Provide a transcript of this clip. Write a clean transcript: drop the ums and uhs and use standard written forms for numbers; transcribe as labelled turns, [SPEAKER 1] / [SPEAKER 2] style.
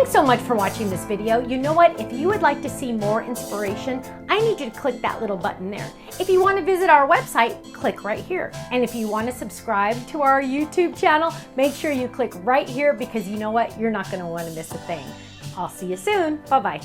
[SPEAKER 1] Thanks so much for watching this video. You know what? If you would like to see more inspiration, I need you to click that little button there. If you want to visit our website, click right here. And if you want to subscribe to our YouTube channel, make sure you click right here because you know what? You're not going to want to miss a thing. I'll see you soon. Bye-bye.